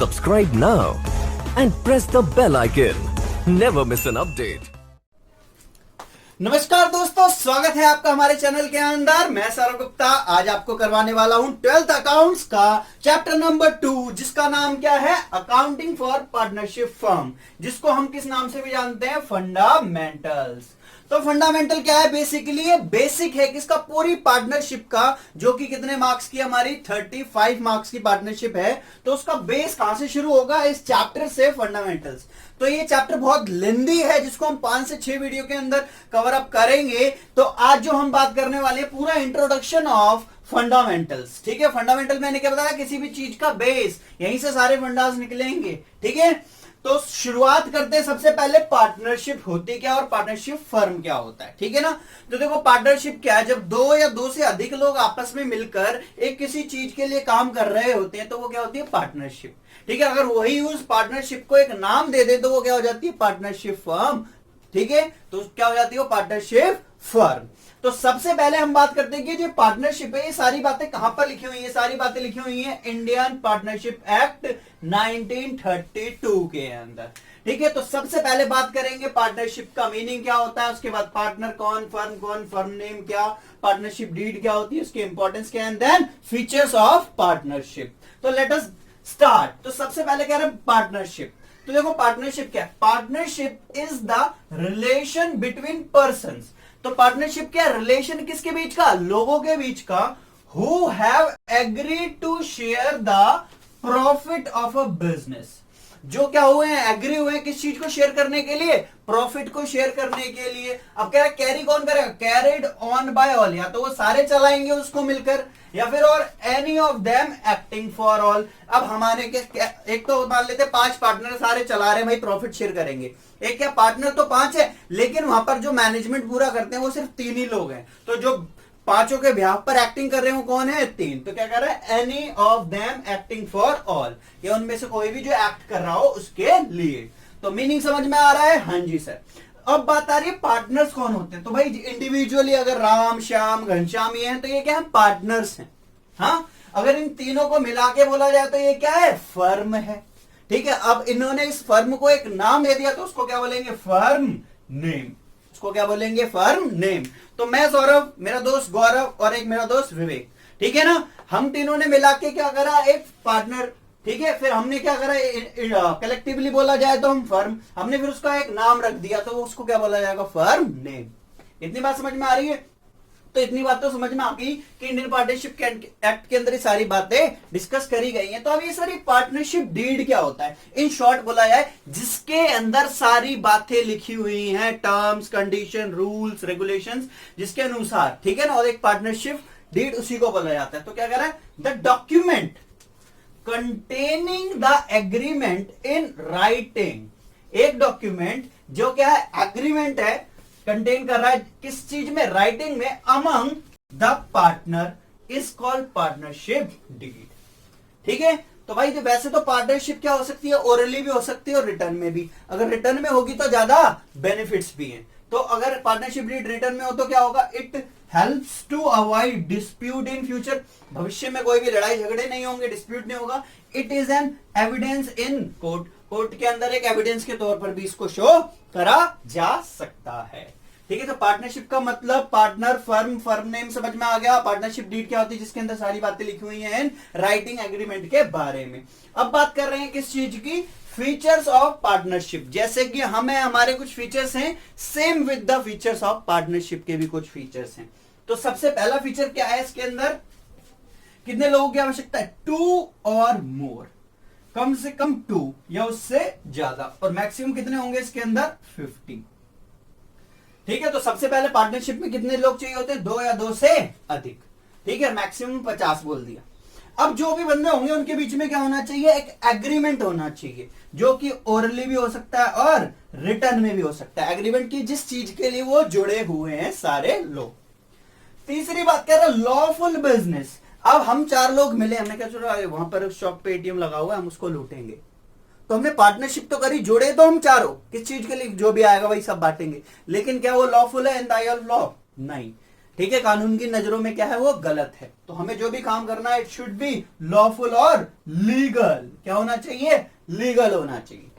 Subscribe now and press the bell icon. Never miss an update. नमस्कार दोस्तों, स्वागत है आपका हमारे चैनल के अंदर। मैं सौरभ गुप्ता आज आपको करवाने वाला हूं 12th अकाउंट्स का चैप्टर नंबर 2, जिसका नाम क्या है? अकाउंटिंग फॉर पार्टनरशिप फर्म, जिसको हम किस नाम से भी जानते हैं? फंडामेंटल्स। तो फंडामेंटल क्या है? बेसिकली ये बेसिक है किसका? पूरी पार्टनरशिप का, जो कि कितने मार्क्स की हमारी 35 मार्क्स की पार्टनरशिप है। तो उसका बेस कहां से शुरू होगा? इस चैप्टर से, फंडामेंटल्स। तो ये चैप्टर बहुत लेंदी है, जिसको हम 5 से 6 वीडियो के अंदर कवर अप करेंगे। तो आज जो हम बात करने वाले हैं, पूरा इंट्रोडक्शन ऑफ फंडामेंटल्स। ठीक है, फंडामेंटल मैंने क्या बताया? किसी भी चीज का बेस, यहीं से सारे फंडास निकलेंगे। ठीक है, तो शुरुआत करते हैं सबसे पहले पार्टनरशिप होती क्या और पार्टनरशिप फर्म क्या होता है। ठीक है ना? तो देखो, पार्टनरशिप क्या है? जब 2 या 2 से अधिक लोग आपस में मिलकर एक किसी चीज के लिए काम कर रहे होते हैं, तो वो क्या होती है? पार्टनरशिप। ठीक है, अगर वही उस पार्टनरशिप को एक नाम दे दे तो वो क्या हो जाती है? Partnership firm. ठीक है, तो क्या हो जाती है? वो पार्टनरशिप फर्म। तो सबसे पहले हम बात करते हैं कि जो पार्टनरशिप है, ये सारी बातें कहां पर लिखी हुई है? सारी बातें लिखी हुई है इंडियन पार्टनरशिप एक्ट 1932 के अंदर। ठीक है, तो सबसे पहले बात करेंगे पार्टनरशिप का मीनिंग क्या होता है, उसके बाद पार्टनर कौन, फर्म नेम क्या, पार्टनरशिप डीड क्या होती है, उसकी इंपॉर्टेंस क्या है, and then features of partnership. तो लेट अस स्टार्ट। तो सबसे पहले कह रहे हैं पार्टनरशिप। तो देखो, पार्टनरशिप क्या है? Partnership is the relation between persons. तो पार्टनरशिप क्या? रिलेशन किसके बीच का? लोगों के बीच का। Who have agreed to share the profit of a business. जो क्या हुए हैं? एग्री हुए हैं किस चीज को शेयर करने के लिए? प्रॉफिट को शेयर करने के लिए। अब कह रहा है कैरी कौन करेगा? Carried on by all. या तो वो सारे चलाएंगे उसको मिलकर, या फिर और any of them acting for all. अब हमारे एक तो मान लेते 5 पार्टनर सारे चला रहे हैं, भाई प्रॉफिट शेयर करेंगे। एक क्या, पार्टनर तो 5 है, लेकिन वहां पर जो मैनेजमेंट पूरा करते हैं वो सिर्फ 3 ही लोग हैं। तो जो 5 के बिहाफ पर एक्टिंग कर रहे हो कौन है? 3। तो क्या कर रहा है? Any of them acting for all. ये उनमें से कोई भी जो एक्ट कर रहा हो उसके लिए। तो मीनिंग समझ में आ रहा है? हाँ जी सर। अब बात आ रही है पार्टनर्स कौन होते हैं। तो भाई इंडिविजुअली अगर राम, श्याम, घनश्याम ये हैं, तो ये क्या है? पार्टनर्स हैं। हाँ, अगर इन तीनों को मिला के बोला जाए तो ये क्या है? फर्म है। ठीक है, अब इन्होंने इस फर्म को एक नाम दे दिया, तो उसको क्या बोलेंगे? Firm name. उसको क्या बोलेंगे? Firm name. तो मैं सौरभ, मेरा दोस्त गौरव और एक मेरा दोस्त विवेक, ठीक है ना, हम तीनों ने मिला के क्या करा? एक पार्टनर। ठीक है, फिर हमने क्या करा? कलेक्टिवली बोला जाए तो हम फर्म, हमने फिर उसका एक नाम रख दिया, तो उसको क्या बोला जाएगा? Firm name. इतनी बात समझ में आ रही है? तो इतनी बात तो समझ में आ गई कि इंडियन पार्टनरशिप एक्ट के अंदर ये सारी बातें डिस्कस करी गई हैं। तो अब ये सारी पार्टनरशिप डीड क्या होता है? इन शॉर्ट बोला जाए, जिसके अंदर सारी बातें लिखी हुई हैं, टर्म्स, कंडीशन, रूल्स, रेगुलेशंस, जिसके अनुसार, ठीक है ना, और एक पार्टनरशिप डीड उसी को बोला जाता है। तो क्या कह रहा है? The document containing the agreement in writing. एक डॉक्यूमेंट जो क्या है? एग्रीमेंट है, कंटेन कर रहा है किस चीज में? राइटिंग में, among the partner is called partnership deed. ठीक है, तो भाई वैसे तो पार्टनरशिप क्या हो सकती है? ओरली भी हो सकती है और रिटर्न में भी। अगर रिटर्न में होगी तो ज्यादा बेनिफिट्स भी हैं। तो अगर पार्टनरशिप डीड रिटर्न में हो तो क्या होगा? It helps to avoid dispute in future. भविष्य में कोई भी लड़ाई झगड़े नहीं होंगे, डिस्प्यूट नहीं होगा। It is an evidence in court. Court के अंदर एक एविडेंस के तौर पर भी इसको शो करा जा सकता है। ठीक है, तो पार्टनरशिप का मतलब पार्टनर, फर्म नेम समझ में आ गया। पार्टनरशिप डीड क्या होती है? जिसके अंदर सारी बातें लिखी हुई हैं राइटिंग एग्रीमेंट के बारे में। अब बात कर रहे हैं किस चीज की? Features of partnership. जैसे कि हमारे कुछ फीचर्स हैं, same with the features of partnership के भी कुछ फीचर्स हैं। तो सबसे पहला फीचर क्या है इसके अंदर? कितने लोगों की आवश्यकता है? 2 और मोर। कम से कम 2 या उससे ज्यादा, और मैक्सिमम कितने होंगे इसके अंदर? 50। ठीक है, तो सबसे पहले पार्टनरशिप में कितने लोग चाहिए होते हैं? 2 या 2 से अधिक। ठीक है, मैक्सिमम 50 बोल दिया। अब जो भी बंदे होंगे उनके बीच में क्या होना चाहिए? एक एग्रीमेंट होना चाहिए, जो कि ओरली भी हो सकता है और रिटर्न में भी हो सकता है। एग्रीमेंट की जिस चीज के लिए वो जुड़े हुए हैं सारे लोग। तीसरी बात कह रहा है लॉफुल बिजनेस। अब हम 4 लोग मिले, हमने क्या चलो वहां पर शॉप पे एटीएम लगा हुआ है, हम उसको लूटेंगे। तो हमने पार्टनरशिप तो करी, जुड़े तो हम चारों, किस चीज के लिए? जो भी आएगा वही सब बांटेंगे। लेकिन क्या वो लॉफुल है in the I of law? नहीं। ठीक है, कानून की नजरों में क्या है? वो गलत है। तो हमें जो भी काम करना है, इट शुड बी लॉफुल और लीगल। क्या होना चाहिए, लीगल होना चाहिए।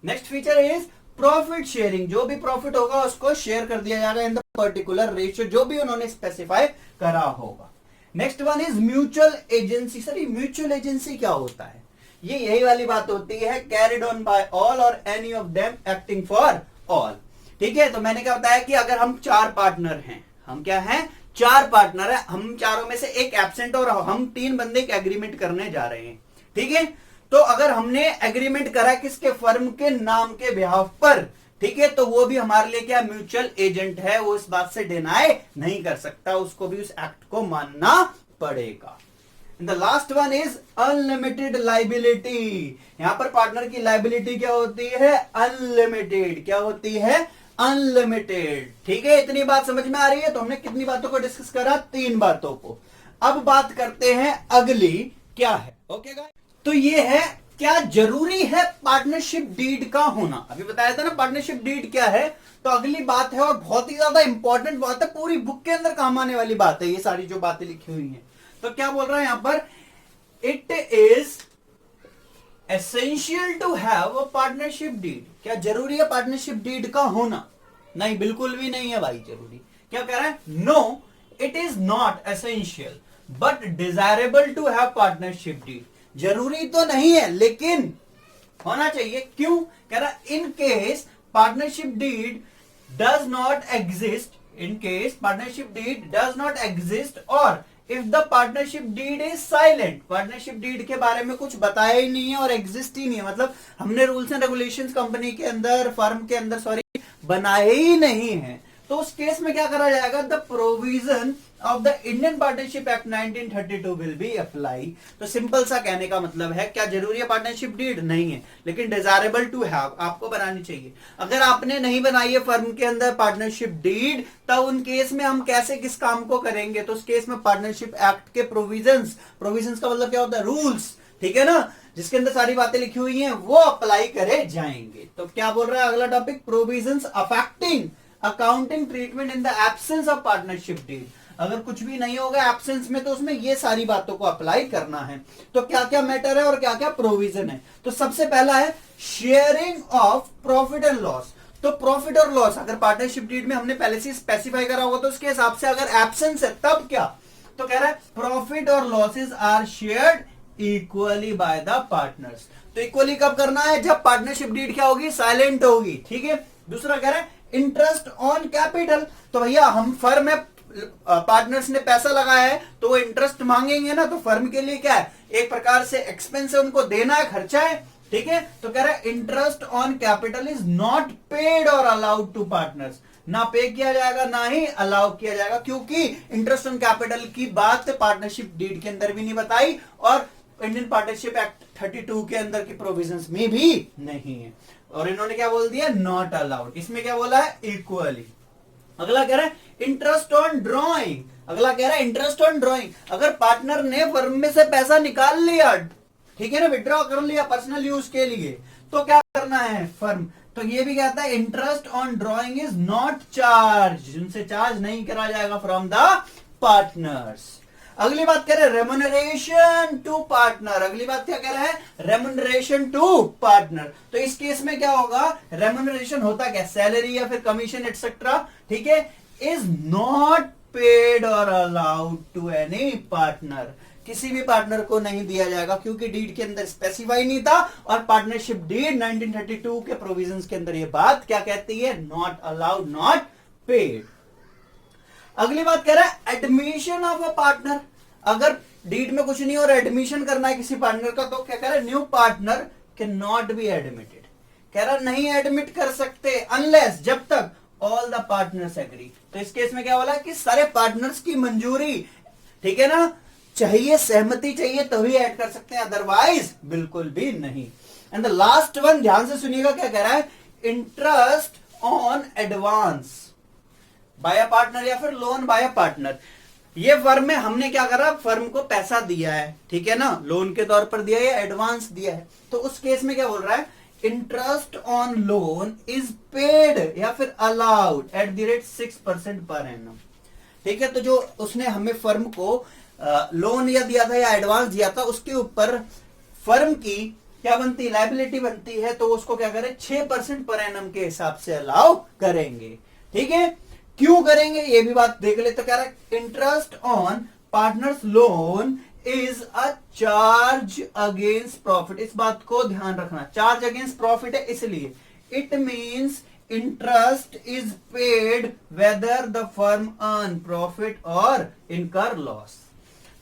Next feature is profit sharing, जो भी प्रॉफिट होगा उसको शेयर कर दिया जाएगा इन द पर्टिकुलर रेशियो जो भी उन्होंने स्पेसिफाई करा होगा। Next one is mutual agency. Sir ये म्यूचुअल एजेंसी क्या होता है, ये यही वाली बात होती है, कैरिड ऑन बाय ऑल और any of them acting for all. ठीक है, तो मैंने क्या बताया कि अगर हम 4 पार्टनर हैं, हम क्या हैं, 4 पार्टनर है, हम चारों में से एक एब्सेंट और हम 3 बंदे एक एग्रीमेंट करने जा रहे हैं। ठीक है, तो अगर हमने एग्रीमेंट करा किसके, फर्म के नाम के बिहाफ पर, ठीक है, तो वो भी हमारे लिए क्या, म्यूचुअल एजेंट है, वो इस बात से डिनाई नहीं कर सकता, उसको भी उस एक्ट को मानना पड़ेगा। The last one is unlimited liability. यहां पर पार्टनर की लाइबिलिटी क्या होती है, अनलिमिटेड। क्या होती है, अनलिमिटेड। ठीक है, इतनी बात समझ में आ रही है। तो हमने कितनी बातों को डिस्कस करा, 3 बातों को। अब बात करते हैं अगली क्या है। ओके गाइस, तो ये है क्या जरूरी है पार्टनरशिप डीड का होना। अभी बताया था ना पार्टनरशिप डीड क्या है, तो अगली बात है और बहुत ही ज्यादा इंपॉर्टेंट बात है, पूरी बुक के अंदर काम आने वाली बात है ये सारी जो बातें लिखी हुई हैं। तो क्या बोल रहा है यहां पर, it is essential to have a partnership deed. क्या जरूरी है पार्टनरशिप डीड का होना, नहीं बिल्कुल भी नहीं है भाई जरूरी। क्या कह रहा है, no it is not essential but desirable to have partnership deed. जरूरी तो नहीं है लेकिन होना चाहिए। क्यों, कह रहा in case partnership deed does not exist, in case partnership deed does not exist और if the partnership deed is silent. Partnership deed के बारे में कुछ बताया ही नहीं है और एग्जिस्ट ही नहीं है, मतलब हमने रूल्स एंड रेगुलेशंस कंपनी के अंदर, फर्म के अंदर सॉरी बनाए ही नहीं है, तो उस केस में क्या करा जाएगा, the provision of the Indian partnership act 1932 will be apply. तो सिंपल सा कहने का मतलब है, क्या जरूरी है पार्टनरशिप डीड, नहीं है, लेकिन डिजायरेबल टू हैव, आपको बनानी चाहिए। अगर आपने नहीं बनाई है फर्म के अंदर पार्टनरशिप डीड, तब उन केस में हम कैसे किस काम को करेंगे, तो उस केस में पार्टनरशिप एक्ट के प्रोविजंस का मतलब क्या होता है, रूल्स, ठीक है ना, जिसके अंदर सारी बातें लिखी हुई हैं वो अप्लाई करे जाएंगे। तो क्या बोल रहा है अगला topic, provisions affecting accounting treatment in the absence of partnership deed. अगर कुछ भी नहीं होगा एब्सेंस में, तो उसमें ये सारी बातों को अप्लाई करना है। तो क्या क्या मैटर है और क्या क्या प्रोविजन है। तो सबसे पहला है sharing of profit and loss. तो प्रॉफिट और लॉस अगर पार्टनरशिप डीड में हमने पहले से स्पेसिफाई करा होगा, तो उसके हिसाब से अगर एब्सेंस है तब क्या, तो कह रहा है प्रॉफिट और losses are shared equally by the partners. तो इक्वली कब करना है, जब पार्टनरशिप डीड क्या होगी, साइलेंट होगी। ठीक है, दूसरा कह रहा है इंटरेस्ट ऑन कैपिटल। तो भैया हम फर्म में पार्टनर्स ने पैसा लगाया है तो वो इंटरेस्ट मांगेंगे ना, तो फर्म के लिए क्या है, एक प्रकार से एक्सपेंस है, उनको देना है, खर्चा है। ठीक है, तो कह रहा है interest on capital is not paid और अलाउड टू पार्टनर्स। ना पे किया जाएगा ना ही अलाउ किया जाएगा, क्योंकि इंटरेस्ट ऑन कैपिटल की बात पार्टनरशिप डीड के अंदर भी नहीं बताई और इंडियन पार्टनरशिप एक्ट 32 के अंदर की प्रोविजंस में भी नहीं है। और इन्होंने क्या बोल दिया, नॉट अलाउड। इसमें क्या बोला है, इक्वली। अगला कह रहा है इंटरेस्ट ऑन ड्रॉइंग। अगला कह रहा है इंटरेस्ट ऑन ड्रॉइंग। अगर पार्टनर ने फर्म में से पैसा निकाल लिया, ठीक है ना, विड्रॉ कर लिया पर्सनल यूज के लिए, तो क्या करना है फर्म, तो ये भी कहता है interest on drawing is not charge, उनसे चार्ज नहीं करा जाएगा फ्रॉम द पार्टनर्स। अगली बात कह रहे हैं रेमुनरेशन टू पार्टनर। अगली बात क्या कह रहा है, रेमुनरेशन टू पार्टनर। तो इस केस में क्या होगा, रेमुनरेशन होता क्या, सैलरी या फिर कमीशन एटसेट्रा, ठीक है, इज नॉट पेड और अलाउड टू एनी पार्टनर। किसी भी पार्टनर को नहीं दिया जाएगा, क्योंकि डीड के अंदर स्पेसिफाई नहीं था और पार्टनरशिप डीड 1932 के प्रोविजंस के अंदर ये बात क्या कहती है, नॉट अलाउड, नॉट पेड। अगली बात कह रहा है एडमिशन ऑफ अ पार्टनर। अगर डीड में कुछ नहीं और एडमिशन करना है किसी पार्टनर का, तो क्या कह रहा है, new partner can not be admitted. कह रहा नहीं एडमिट कर सकते अनलेस, जब तक ऑल द पार्टनर्स एग्री। तो इस केस में क्या बोला कि सारे पार्टनर्स की मंजूरी, ठीक है ना, चाहिए, सहमति चाहिए तभी ऐड कर सकते हैं, अदरवाइज बिल्कुल भी नहीं। एंड द लास्ट वन ध्यान से सुनिएगा क्या कह रहा है, interest on advance by a partner या फिर लोन बाय अ पार्टनर। ये फर्म में हमने क्या करा, फर्म को पैसा दिया है, ठीक है ना, लोन के तौर पर दिया है या एडवांस दिया है, तो उस केस में क्या बोल रहा है, interest on loan is paid या फिर allowed at the rate 6% per annum. ठीक है, तो जो उसने हमें फर्म को लोन या दिया था या एडवांस दिया था, उसके ऊपर फर्म की क्या बनती है, लायबिलिटी बनती है, तो उसको क्या करें 6% पर एनम के हिसाब से अलाउ करेंगे। ठीक है, क्यों करेंगे ये भी बात देख ले। तो कह रहा है interest on partners loan is a charge against profit. इस बात को ध्यान रखना, चार्ज अगेंस्ट प्रॉफिट है, इसलिए it means interest is paid whether the firm earn profit और इनकर लॉस।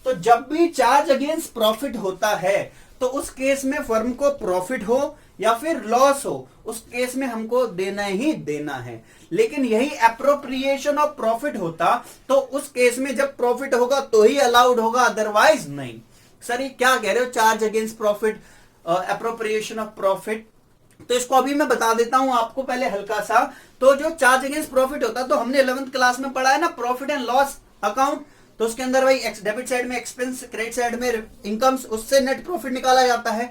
तो जब भी चार्ज अगेंस्ट प्रॉफिट होता है तो उस केस में फर्म को प्रॉफिट हो या फिर लॉस हो, उस केस में हमको देना ही देना है। लेकिन यही एप्रोप्रिएशन ऑफ प्रॉफिट होता तो उस केस में जब प्रॉफिट होगा तो ही अलाउड होगा, अदरवाइज नहीं। सर ये क्या कह रहे हो, charge against profit, appropriation of profit? तो इसको अभी मैं बता देता हूं आपको पहले हल्का सा। तो जो चार्ज अगेंस्ट प्रॉफिट होता है, तो हमने 11th क्लास में पढ़ा है ना प्रॉफिट एंड लॉस अकाउंट, तो उसके अंदर भाई डेबिट साइड में एक्सपेंस, क्रेडिट साइड में इनकम्स, उससे नेट प्रॉफिट निकाला जाता है।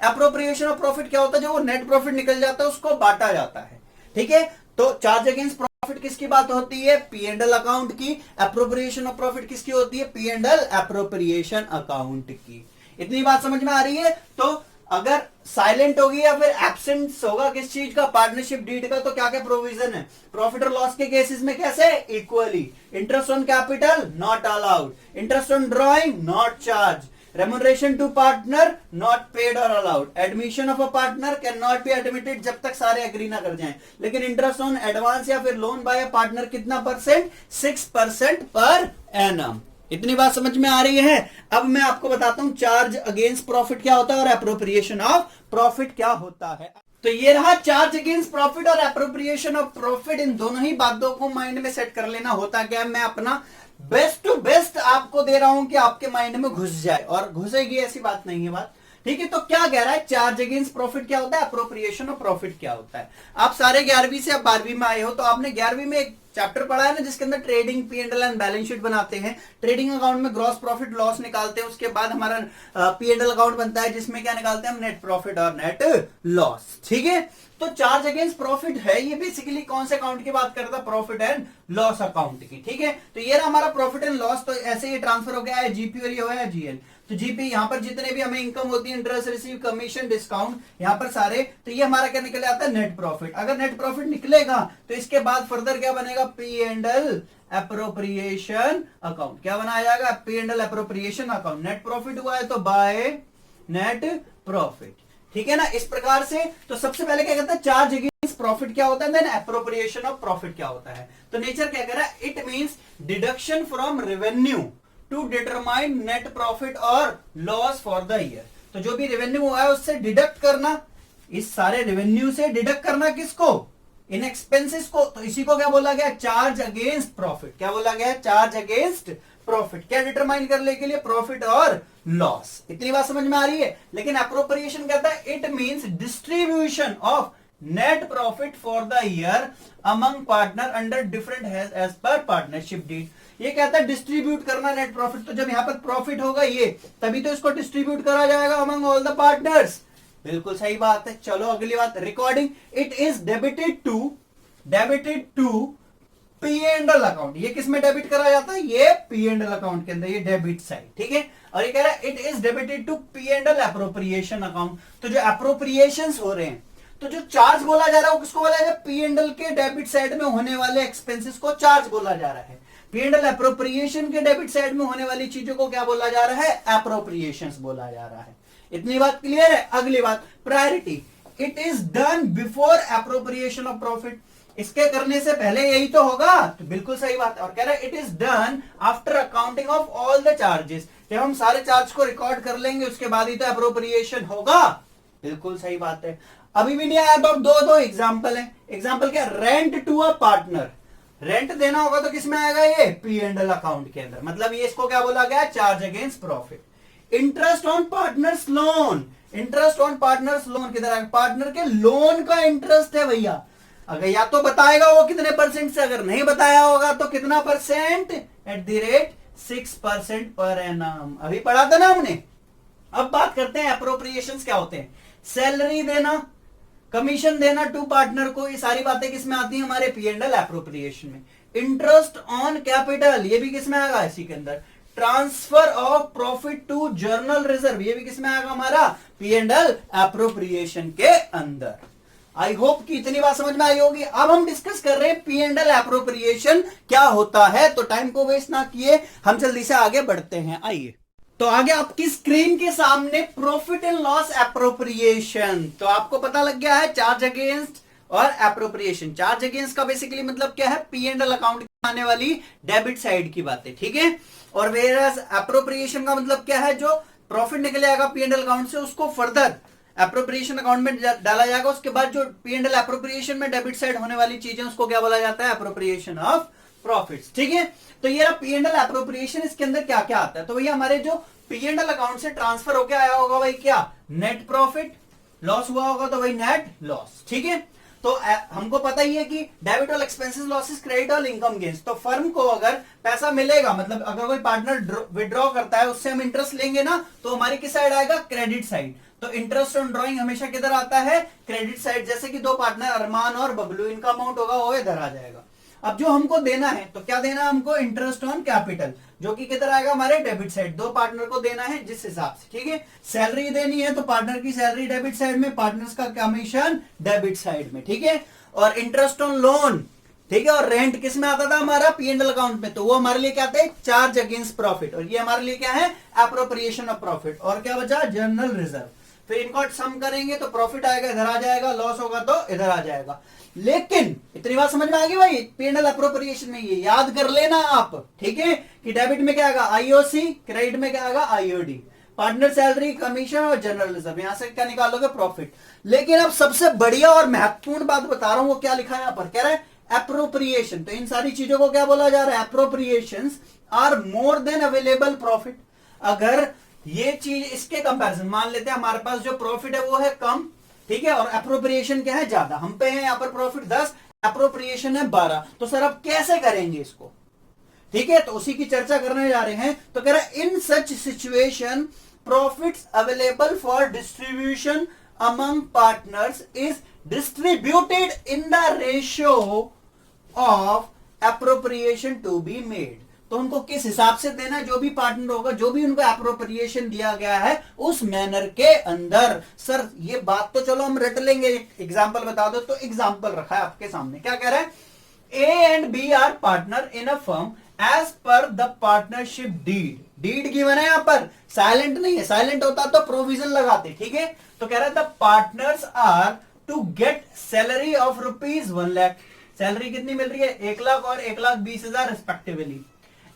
एप्रोप्रिएशन ऑफ प्रॉफिट क्या होता है, जो वो नेट प्रॉफिट निकल जाता है उसको बांटा जाता है। ठीक है, तो चार्ज अगेंस्ट प्रॉफिट किसकी बात होती है, पी एंड एल अकाउंट की। एप्रोप्रिएशन ऑफ प्रॉफिट किसकी होती है, P and L appropriation account की। इतनी बात समझ में आ रही है। तो अगर साइलेंट होगी या फिर एब्सेंस होगा किस चीज का, पार्टनरशिप डीड का, तो क्या क्या प्रोविजन है, प्रॉफिट और लॉस के केसेस में कैसे, equally. Interest on capital not allowed, interest on drawing not charge, remuneration to partner not paid और allowed, admission of a partner can not be admitted जब तक सारे एग्री ना कर जाएं। लेकिन इंटरेस्ट ऑन एडवांस या फिर लोन बाय अ पार्टनर कितना परसेंट, 6% पर एनम। इतनी बात समझ में आ रही है। अब मैं आपको बताता हूं चार्ज अगेंस्ट प्रॉफिट क्या होता है और एप्रोप्रिएशन ऑफ प्रॉफिट क्या होता है। तो ये रहा चार्ज अगेंस्ट प्रॉफिट और एप्रोप्रिएशन ऑफ प्रॉफिट। इन दोनों ही बातों को माइंड में सेट कर लेना। होता क्या है, मैं अपना बेस्ट टू बेस्ट आपको दे रहा हूं कि आपके माइंड में घुस जाए, और घुसेगी ऐसी बात नहीं है बात। ठीक है, तो क्या कह रहा है, चार्ज अगेंस्ट प्रॉफिट क्या होता है, एप्रोप्रिएशन ऑफ प्रॉफिट क्या होता है। आप सारे 11वीं से अब 12वीं में आए हो, तो आपने 11वीं में एक चैप्टर पढ़ा है ना जिसके अंदर trading, P and L and balance sheet बनाते हैं। ट्रेडिंग अकाउंट में ग्रॉस प्रॉफिट लॉस निकालते हैं, उसके बाद हमारा पी एंड एल अकाउंट बनता है जिसमें क्या निकालते हैं हम, नेट प्रॉफिट और नेट लॉस। ठीक है, तो चार्ज अगेंस्ट प्रॉफिट है, ये बेसिकली कौन से अकाउंट की बात करता है, प्रॉफिट एंड लॉस अकाउंट की। ठीक है, तो ये रहा हमारा प्रॉफिट एंड लॉस। तो ऐसे ही ट्रांसफर हो गया है जीपी और ये हो गया जीएल। तो जीपी यहां पर जितने भी हमें इनकम होती है, इंटरेस्ट रिसीव, कमीशन, डिस्काउंट, यहां पर सारे, तो ये हमारा क्या निकल आता है, नेट प्रॉफिट। अगर नेट प्रॉफिट निकलेगा तो इसके बाद फर्दर क्या बनेगा, P and L appropriation account. क्या बनाया जाएगा, P and L appropriation account. Net profit हुआ है तो बाय नेट प्रॉफिट। ठीक है ना, इस प्रकार से। तो सबसे पहले क्या कहता है, चार्ज अगेंस्ट प्रॉफिट क्या होता है, देन एप्रोप्रिएशन ऑफ प्रॉफिट क्या होता है। तो नेचर क्या कह रहा है, it means deduction from revenue to determine net profit और लॉस फॉर द ईयर। तो जो भी रेवेन्यू हुआ है उससे डिडक्ट करना, इस सारे रेवेन्यू से डिडक्ट करना किसको, इन एक्सपेंसेस को। तो इसी को क्या बोला गया, चार्ज अगेंस्ट प्रॉफिट। क्या बोला गया, चार्ज अगेंस्ट प्रॉफिट। क्या डिटरमाइन करने के लिए, प्रॉफिट और लॉस। इतनी बात समझ में आ रही है। लेकिन एप्रोप्रिएशन कहता है it means distribution of net profit for the year among partner under different as per partnership deed. ये कहता है डिस्ट्रीब्यूट करना नेट प्रॉफिट। तो जब यहां पर प्रॉफिट होगा ये, तभी तो इसको डिस्ट्रीब्यूट करा जाएगा अमंग ऑल द पार्टनर्स। बिल्कुल सही बात है। चलो अगली बात, recording it is debited to P and L account. ये किस में डेबिट करा जाता है, ये पी एंड एल अकाउंट के अंदर, ये डेबिट साइड। ठीक है, और ये कह रहा है it is debited to P and L appropriation account. तो जो एप्रोप्रिएशंस हो रहे हैं, तो जो चार्ज बोला जा रहा है वो किसको बोला जा रहा है, पी एंड एल के डेबिट साइड में होने वाले एक्सपेंसेस को चार्ज बोला जा रहा है। पी एंड एल एप्रोप्रिएशन के डेबिट साइड में होने वाली चीजों को क्या बोला जा रहा है, एप्रोप्रिएशंस बोला जा रहा है। इतनी बात क्लियर है। अगली बात, priority, it is done before appropriation of profit. इसके करने से पहले यही तो होगा, तो बिल्कुल सही बात है। और कह रहा है it is done after accounting of all the charges. जब हम सारे चार्ज को रिकॉर्ड कर लेंगे उसके बाद ही तो एप्रोप्रिएशन होगा। बिल्कुल सही बात है। अभी भी नहीं आया तो अब दो एग्जाम्पल है। एग्जाम्पल क्या, rent to a partner. Rent देना होगा तो किसमें आएगा, ये पी एंड एल अकाउंट के अंदर। मतलब ये इसको क्या बोला गया, charge against profit. Interest on partners loan, interest on partners loan किधर आएगा, पार्टनर के लोन का इंटरेस्ट है भैया। अगर या तो बताएगा वो कितने परसेंट से, अगर नहीं बताया होगा तो कितना percent, at the rate 6% per annum. अभी पढ़ा था ना हमने। अब बात करते हैं एप्रोप्रिएशंस क्या होते हैं। सैलरी देना, कमीशन देना टू पार्टनर को, ये सारी बातें किसमें आती हैं, हमारे पी एंड एल एप्रोप्रिएशन में। इंटरेस्ट ऑन कैपिटल, ये भी किसमें आएगा, इसी के अंदर। Transfer of profit to general reserve, ये भी किसमें आएगा हमारा, P&L एप्रोप्रिएशन के अंदर। आई होप कि इतनी बात समझ में आई होगी। अब हम डिस्कस कर रहे हैं P&L एप्रोप्रिएशन क्या होता है, तो टाइम को वेस्ट ना किए हम जल्दी से आगे बढ़ते हैं। आइए, तो आगे आपकी स्क्रीन के सामने प्रॉफिट एंड लॉस एप्रोप्रिएशन, तो आपको पता लग गया है चार्ज अगेंस्ट और एप्रोप्रिएशन। चार्ज अगेंस्ट का बेसिकली मतलब क्या है, P&L अकाउंट में आने वाली डेबिट साइड की बातें, ठीक है। और वेराज एप्रोप्रिएशन का मतलब क्या है, जो प्रॉफिट निकले आएगा P&L अकाउंट से उसको फर्दर एप्रोप्रिएशन अकाउंट में डाला जाएगा। उसके बाद जो P&L एप्रोप्रिएशन में डेबिट साइड होने वाली चीजें उसको क्या बोला जाता है, एप्रोप्रिएशन ऑफ प्रॉफिट्स, ठीक है। तो ये रहा P&L एप्रोप्रिएशन। इसके अंदर क्या क्या आता है, तो भैया हमारे जो P&L अकाउंट से ट्रांसफर होकर आया होगा भाई क्या, नेट प्रॉफिट, लॉस हुआ होगा तो भाई नेट लॉस, ठीक है। तो हमको पता ही है कि debit all expenses losses credit all income gains, तो फर्म को अगर पैसा मिलेगा, मतलब अगर कोई पार्टनर विड्रॉ करता है उससे हम इंटरेस्ट लेंगे ना, तो हमारी किस साइड आएगा, क्रेडिट साइड। तो इंटरेस्ट ऑन ड्रॉइंग हमेशा किधर आता है, क्रेडिट साइड। जैसे कि दो पार्टनर अरमान और बबलू, इनका अमाउंट होगा वो इधर आ जाएगा। अब जो हमको देना है, तो क्या देना है हमको, इंटरेस्ट ऑन कैपिटल, जो कि किधर आएगा, हमारे डेबिट साइड। दो पार्टनर को देना है जिस हिसाब से, ठीक है। सैलरी देनी है तो पार्टनर की सैलरी डेबिट साइड में, पार्टनर्स का कमीशन डेबिट साइड में, ठीक है। और इंटरेस्ट ऑन लोन, ठीक है। और रेंट किस में आता था हमारा, P&L अकाउंट में, तो वो हमारे लिए क्या थे, चार्ज अगेंस्ट प्रॉफिट। और ये हमारे लिए क्या है, एप्रोप्रिएशन ऑफ प्रॉफिट। और क्या बचा, जर्नल रिजर्व। फिर इनको सम करेंगे तो प्रॉफिट आएगा, इधर आ जाएगा, लॉस होगा तो इधर आ जाएगा। लेकिन इतनी बात समझ में आ गई भाई, P&L एप्रोप्रिएशन में ये याद कर लेना आप, ठीक है, कि डेबिट में क्या आएगा, IOC, क्रेडिट में क्या आएगा, IOD, पार्टनर सैलरी, कमीशन और जनरल रिजर्व। यहां से क्या निकालोगे, प्रॉफिट। लेकिन अब सबसे बढ़िया और महत्वपूर्ण बात बता रहा हूं, वो क्या लिखा है यहां पर, कह रहा है एप्रोप्रिएशन। तो इन सारी चीजों को क्या बोला जा रहा है, appropriations are more than available profit. अगर ये चीज इसके कंपैरिजन, मान लेते हैं हमारे पास जो प्रॉफिट है वो है कम, ठीक है, और एप्रोप्रिएशन क्या है, ज्यादा। हम पे है यहाँ पर प्रॉफिट 10, एप्रोप्रिएशन है 12, तो सर अब कैसे करेंगे इसको, ठीक है। तो उसी की चर्चा करने जा रहे हैं। तो कह रहा है in such situation profits available for distribution among partners is distributed in the ratio of appropriation to be made. तो उनको किस हिसाब से देना है, जो भी पार्टनर होगा, जो भी उनको एप्रोप्रिएशन दिया गया है उस मैनर के अंदर। सर ये बात तो चलो हम रट लेंगे, एग्जांपल बता दो। तो एग्जांपल रखा है आपके सामने, क्या कह रहा है, A and B are partner in a firm as per the partnership deed. Deed given है यहां पर, साइलेंट नहीं है, साइलेंट होता तो प्रोविजन लगाते, ठीक है। तो कह रहा है the partners are to get salary of ₹1 lakh. Salary कितनी मिल रही है, 1 लाख और 1,20,000 respectively.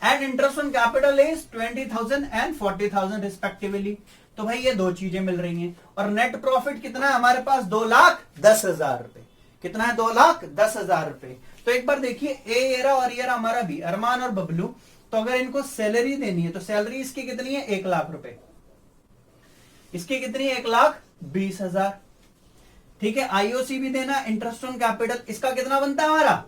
And interest on capital is 20,000 and 40,000 respectively. तो भाई ये दो चीजें मिल रही हैं। और नेट प्रॉफिट कितना है हमारे पास, 2,10,000 रुपए। कितना है, 2,10,000 रुपए। तो एक बार देखिए, ए रहा और ये रहा हमारा बी, अरमान और बबलू। तो अगर इनको सैलरी देनी है तो सैलरी इसकी कितनी है, 1 लाख रुपए। इसकी कितनी है, 1,20,000, ठीक है। IOC भी देना, इंटरेस्ट ऑन कैपिटल, इसका कितना बनता है हमारा,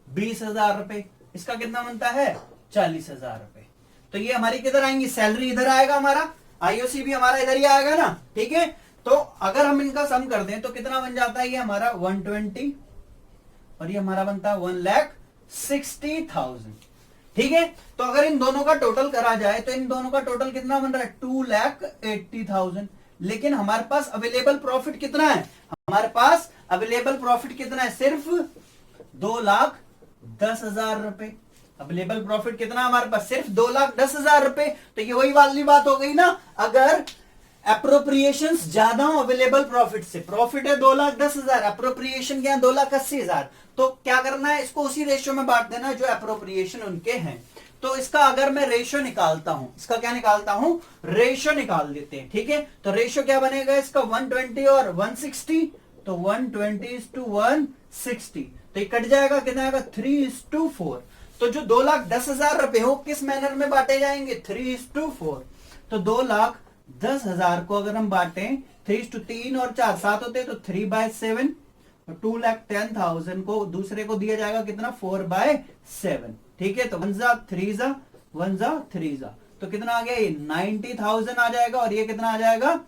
20,000 रुपए। इसका कितना बनता है, 40,000 रुपए। तो ये हमारी किधर आएंगी, सैलरी इधर आएगा हमारा, IOC भी हमारा इधर ही आएगा ना, ठीक है। तो अगर हम इनका सम कर दें तो कितना बन जाता है, ये हमारा 120 और ये हमारा बनता है 1,60,000, ठीक है। तो अगर इन दोनों का टोटल करा जाए तो इन दोनों का टोटल कितना बन रहा है, 2,80,000। लेकिन हमारे पास अवेलेबल प्रॉफिट कितना है, हमारे पास अवेलेबल प्रॉफिट कितना है, सिर्फ 2,10,000 रुपए। अवेलेबल प्रॉफिट कितना हमारे पास, सिर्फ 2,10,000 रुपए। तो ये वही वाली बात हो गई ना, अगर एप्रोप्रिएशंस ज्यादा हो अवेलेबल प्रॉफिट से, प्रॉफिट है 2,10,000, एप्रोप्रिएशन क्या है 2,80,000, तो क्या करना है, इसको उसी रेशियो में बांट देना जो एप्रोप्रिएशन उनके हैं। तो इसका अगर मैं रेशियो निकालता हूं, इसका क्या निकालता हूं, रेशियो निकाल देते हैं, ठीक है। तो रेशियो क्या बनेगा इसका, 120 और 160। तो 120:160, तो ये कट जाएगा, कितना आएगा, 3:4। तो जो 2,10,000 रुपए हो किस मैनर में बांटे जाएंगे, 3:4। तो 2,10,000 को अगर हम बांटे 3 और 4 7 होते तो 3/7, और 2,10,000 को दूसरे को दिया जाएगा कितना, 4/7, ठीक है। तो 1 जा 3 जा 1 जा 3 जा, तो कितना आ गया, ये 90,000 आ जाएगा, और ये कितना आ जाएगा,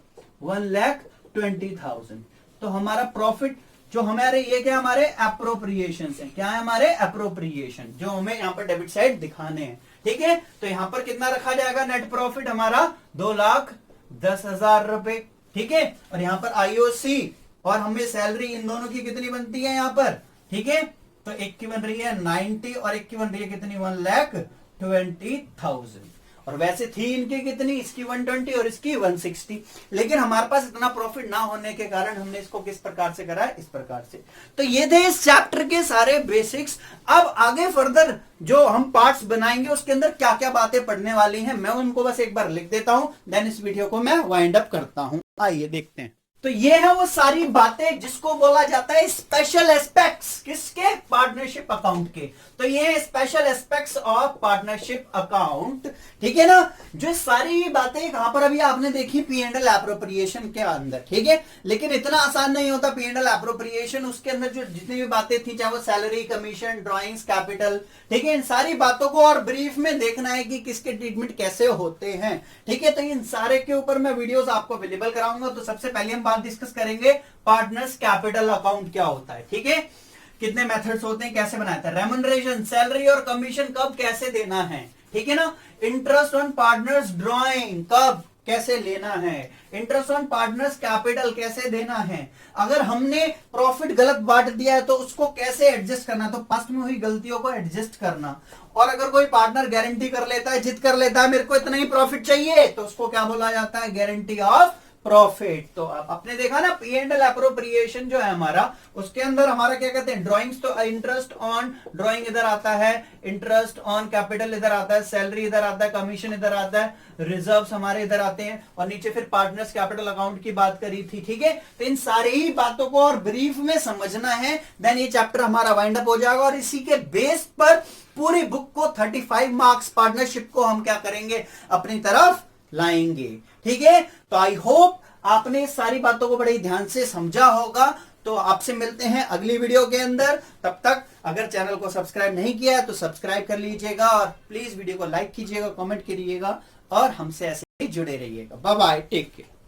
1,20,000। तो हमारा प्रॉफिट जो हमारे, ये क्या हमारे एप्रोप्रिएशन है, क्या है हमारे एप्रोप्रिएशन, जो हमें यहाँ पर डेबिट साइड दिखाने हैं, ठीक है, तो यहां पर कितना रखा जाएगा नेट प्रॉफिट हमारा 2,10,000 रुपए। ठीक है, और यहां पर आईओसी और हमें सैलरी इन दोनों की कितनी बनती है यहां पर, ठीक है, तो एक की बन रही है 90 और एक की बन रही है कितनी 1,20,000। और वैसे थी इनकी कितनी, इसकी 120 और इसकी 160, लेकिन हमारे पास इतना प्रॉफिट ना होने के कारण हमने इसको किस प्रकार से करा है, इस प्रकार से। तो ये थे इस चैप्टर के सारे बेसिक्स। अब आगे फर्दर जो हम पार्ट्स बनाएंगे उसके अंदर क्या क्या बातें पढ़ने वाली हैं, मैं उनको बस एक बार लिख देता हूं, देन इस वीडियो को मैं वाइंड अप करता हूं। आइए देखते हैं। तो ये है वो सारी बातें जिसको बोला जाता है स्पेशल एस्पेक्ट्स, किसके, पार्टनरशिप अकाउंट के। तो ये special aspects of partnership account, ठीक है ना। जो सारी बातें कहां पर अभी आपने देखी, P&L एप्रोप्रिएशन के अंदर, ठीक है, लेकिन इतना आसान नहीं होता P&L एप्रोप्रिएशन। उसके अंदर जो जितनी भी बातें थी, चाहे वो सैलरी, कमीशन, ड्रॉइंग्स, कैपिटल, ठीक है, इन सारी बातों को और ब्रीफ में देखना है कि किसके ट्रीटमेंट कैसे होते हैं, ठीक है। तो इन सारे के ऊपर मैं वीडियोस आपको अवेलेबल कराऊंगा। तो सबसे पहले हम बात डिस्कस करेंगे पार्टनर्स कैपिटल अकाउंट क्या होता है, ठीक है, कितने मेथड्स होते हैं, कैसे बनाते हैं, रेम्युनरेशन, सैलरी और कमीशन कब कैसे देना है, ठीक है ना, इंटरेस्ट ऑन पार्टनर्स ड्रॉइंग कब कैसे लेना है, इंटरेस्ट ऑन पार्टनर्स कैपिटल कैसे देना है, अगर हमने प्रॉफिट गलत बांट दिया है तो उसको कैसे एडजस्ट करना, तो पास्ट में हुई गलतियों को एडजस्ट करना। और अगर कोई पार्टनर गारंटी कर लेता है, जिद कर लेता है मेरे को इतना ही प्रॉफिट चाहिए, तो उसको क्या बोला जाता है, गारंटी ऑफ प्रॉफिट। तो आपने देखा ना P&L एप्रोप्रिएशन जो है हमारा, उसके अंदर हमारा क्या कहते हैं, ड्राइंग्स, तो इंटरेस्ट ऑन ड्राइंग इधर आता है, इंटरेस्ट ऑन कैपिटल इधर आता है, सैलरी इधर आता है, कमीशन इधर आता है, रिजर्व्स हमारे इधर आते हैं, और नीचे फिर पार्टनर्स कैपिटल अकाउंट की बात करी थी, ठीक है। तो इन सारी ही बातों को और ब्रीफ में समझना है, देन ये चैप्टर हमारा वाइंड अप हो जाएगा। और इसी के बेस पर पूरी बुक को 35 मार्क्स पार्टनरशिप को हम क्या करेंगे, अपनी तरफ लाएंगे, ठीक है। तो आई होप आपने सारी बातों को बड़े ध्यान से समझा होगा। तो आपसे मिलते हैं अगली वीडियो के अंदर। तब तक अगर चैनल को सब्सक्राइब नहीं किया है तो सब्सक्राइब कर लीजिएगा, और प्लीज वीडियो को लाइक कीजिएगा, कमेंट करिएगा, और हमसे ऐसे ही जुड़े रहिएगा। Bye bye, take care.